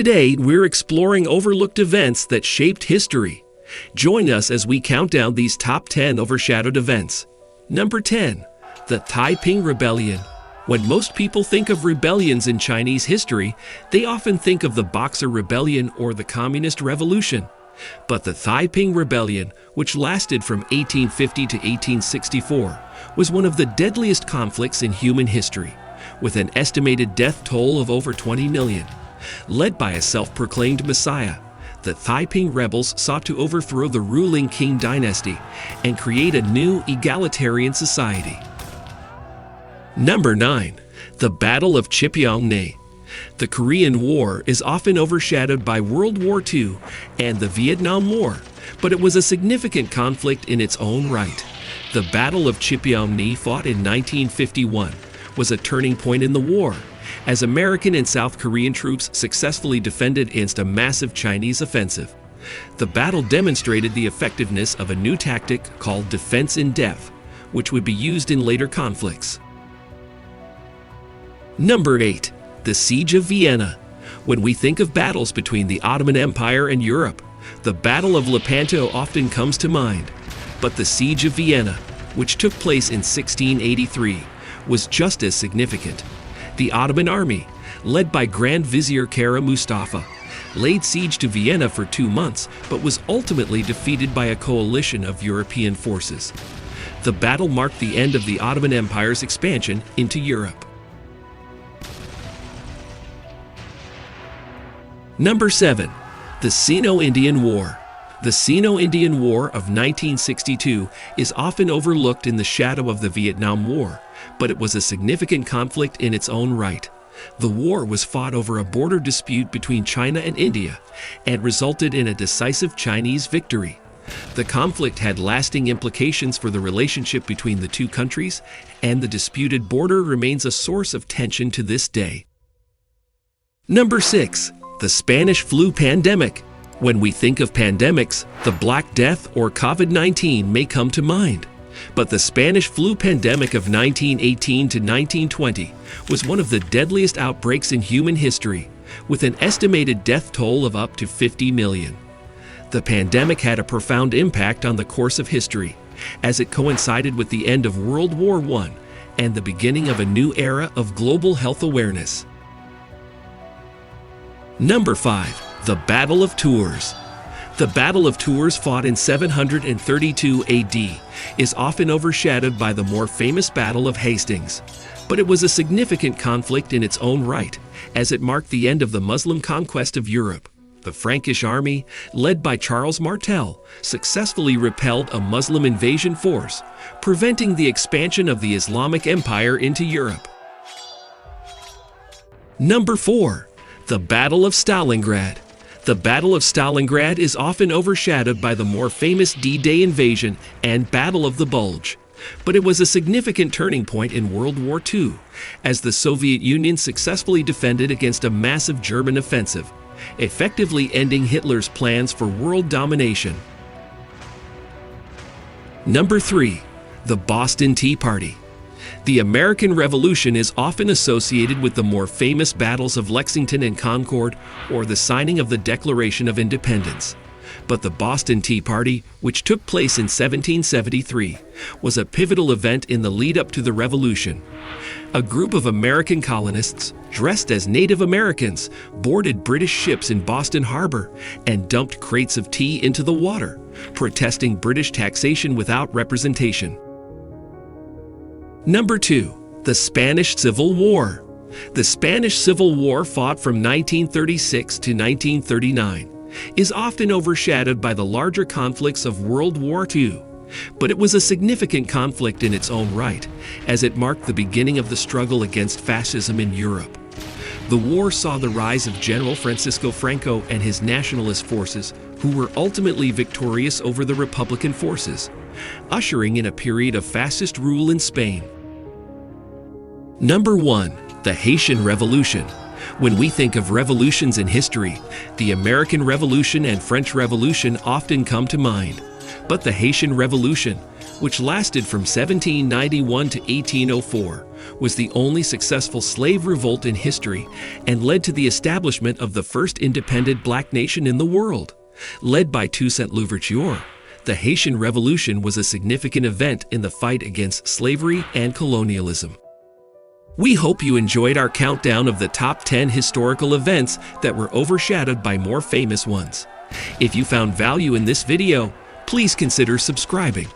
Today, we're exploring overlooked events that shaped history. Join us as we count down these top 10 overshadowed events. Number 10. The Taiping Rebellion. When most people think of rebellions in Chinese history, they often think of the Boxer Rebellion or the Communist Revolution. But the Taiping Rebellion, which lasted from 1850 to 1864, was one of the deadliest conflicts in human history, with an estimated death toll of over 20 million. Led by a self-proclaimed messiah, the Taiping rebels sought to overthrow the ruling Qing dynasty and create a new egalitarian society. Number 9. The Battle of Chipyong-ni. The Korean War is often overshadowed by World War II and the Vietnam War, but it was a significant conflict in its own right. The Battle of Chipyong-ni, fought in 1951, was a turning point in the war, as American and South Korean troops successfully defended against a massive Chinese offensive. The battle demonstrated the effectiveness of a new tactic called defense in depth, which would be used in later conflicts. Number 8. The Siege of Vienna. When we think of battles between the Ottoman Empire and Europe, the Battle of Lepanto often comes to mind. But the Siege of Vienna, which took place in 1683, was just as significant. The Ottoman army, led by Grand Vizier Kara Mustafa, laid siege to Vienna for 2 months, but was ultimately defeated by a coalition of European forces. The battle marked the end of the Ottoman Empire's expansion into Europe. Number 7. The Sino-Indian War. The Sino-Indian War of 1962 is often overlooked in the shadow of the Vietnam War, but it was a significant conflict in its own right. The war was fought over a border dispute between China and India and resulted in a decisive Chinese victory. The conflict had lasting implications for the relationship between the two countries, and the disputed border remains a source of tension to this day. Number 6. The Spanish flu pandemic. When we think of pandemics, the Black Death or COVID-19 may come to mind. But the Spanish flu pandemic of 1918 to 1920 was one of the deadliest outbreaks in human history, with an estimated death toll of up to 50 million. The pandemic had a profound impact on the course of history, as it coincided with the end of World War I and the beginning of a new era of global health awareness. Number 5. The Battle of Tours. The Battle of Tours, fought in 732 AD, is often overshadowed by the more famous Battle of Hastings. But it was a significant conflict in its own right, as it marked the end of the Muslim conquest of Europe. The Frankish army, led by Charles Martel, successfully repelled a Muslim invasion force, preventing the expansion of the Islamic Empire into Europe. Number 4. The Battle of Stalingrad. The Battle of Stalingrad is often overshadowed by the more famous D-Day invasion and Battle of the Bulge. But it was a significant turning point in World War II, as the Soviet Union successfully defended against a massive German offensive, effectively ending Hitler's plans for world domination. Number 3. The Boston Tea Party. The American Revolution is often associated with the more famous battles of Lexington and Concord, or the signing of the Declaration of Independence. But the Boston Tea Party, which took place in 1773, was a pivotal event in the lead-up to the Revolution. A group of American colonists, dressed as Native Americans, boarded British ships in Boston Harbor and dumped crates of tea into the water, protesting British taxation without representation. Number 2. The Spanish Civil War. The Spanish Civil War, fought from 1936 to 1939, is often overshadowed by the larger conflicts of World War II. But it was a significant conflict in its own right, as it marked the beginning of the struggle against fascism in Europe. The war saw the rise of General Francisco Franco and his nationalist forces, who were ultimately victorious over the Republican forces, ushering in a period of fascist rule in Spain. Number 1. The Haitian Revolution. When we think of revolutions in history, the American Revolution and French Revolution often come to mind. But the Haitian Revolution, which lasted from 1791 to 1804, was the only successful slave revolt in history and led to the establishment of the first independent black nation in the world. Led by Toussaint Louverture, the Haitian Revolution was a significant event in the fight against slavery and colonialism. We hope you enjoyed our countdown of the top 10 historical events that were overshadowed by more famous ones. If you found value in this video, please consider subscribing.